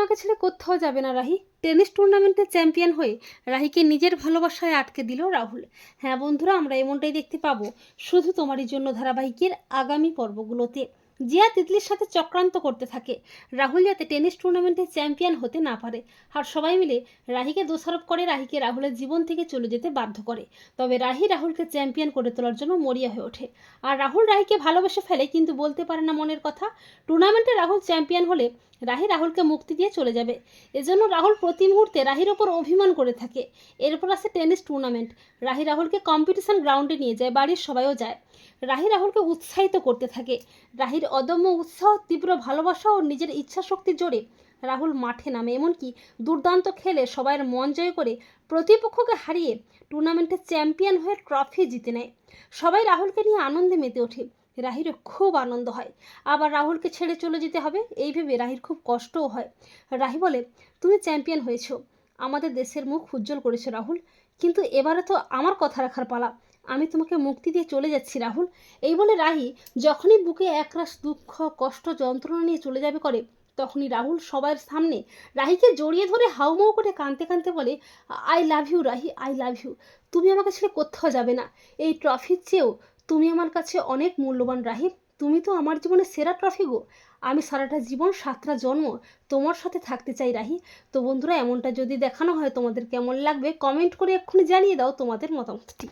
আমাকে ছেড়ে কোথাও যাবে না রাহি। টেনিস টুর্নামেন্টে চ্যাম্পিয়ন হয়ে রাহিকে নিজের ভালোবাসায় আটকে দিল রাহুল। হ্যাঁ বন্ধুরা, আমরা এমনটাই দেখতে পাবো শুধু তোমারই জন্য ধারাবাহিকের আগামী পর্বগুলোতে। জিয়া তিতলির সাথে চক্রান্ত করতে থাকে রাহুল যাতে টেনিস টুর্নামেন্টে চ্যাম্পিয়ন হতে না পারে, আর সবাই মিলে রাহিকে দোষারোপ করে রাহিকে রাহুলের জীবন থেকে চলে যেতে বাধ্য করে। তবে রাহি রাহুলকে চ্যাম্পিয়ন করে তোলার জন্য মরিয়া হয়ে ওঠে, আর রাহুল রাহিকে ভালোবেসে ফেলে কিন্তু বলতে পারে না মনের কথা। টুর্নামেন্টে রাহুল চ্যাম্পিয়ন হলে রাহি রাহুলকে মুক্তি দিয়ে চলে যাবে, এজন্য রাহুল প্রতি মুহূর্তে রাহির ওপর অভিমান করে থাকে। এরপর আসে টেনিস টুর্নামেন্ট। রাহি রাহুলকে কম্পিটিশন গ্রাউন্ডে নিয়ে যায়, বাড়ির সবাইও যায়। রাহি রাহুলকে উৎসাহিত করতে থাকে। রাহির অদম্য উৎসাহ, তীব্র ভালোবাসা ও নিজের ইচ্ছা শক্তির জোরে রাহুল মাঠে নামে, এমনকি দুর্দান্ত খেলে সবাইয়ের মন জয় করে প্রতিপক্ষকে হারিয়ে টুর্নামেন্টে চ্যাম্পিয়ন হয়ে ট্রফি জিতে নেয়। সবাই রাহুলকে নিয়ে আনন্দে মেতে ওঠে। রাহিরও খুব আনন্দ হয়, আবার রাহুলকে ছেড়ে চলে যেতে হবে এই ভেবে রাহির খুব কষ্টও হয়। রাহি বলে, তুমি চ্যাম্পিয়ন হয়েছো, আমাদের দেশের মুখ উজ্জ্বল করেছো রাহুল, কিন্তু এবারে তো আমার কথা রাখার পালা। আমি তোমাকে মুক্তি দিয়ে চলে যাচ্ছি রাহুল। এই বলে রাহি যখনই বুকে একরাশ দুঃখ, কষ্ট, যন্ত্রণা নিয়ে চলে যাবে করে, তখনই রাহুল সবার সামনে রাহিকে জড়িয়ে ধরে হাউমাউ করে কাঁদতে কাঁদতে বলে, I love you Rahi, I love you. তুমি আমাকে ছেড়ে কোথাও যাবে না। এই ট্রফির চেয়েও তুমি আমার কাছে অনেক মূল্যবান রাহি। তুমি তো আমার জীবনের সেরা ট্রফি গো। আমি সারাটা জীবন, সাতটা জন্ম তোমার সাথে থাকতে চাই রাহি। তো বন্ধুরা, এমনটা যদি দেখানো হয় তোমাদের কেমন লাগবে কমেন্ট করে এক্ষুনি জানিয়ে দাও তোমাদের মতামতটি।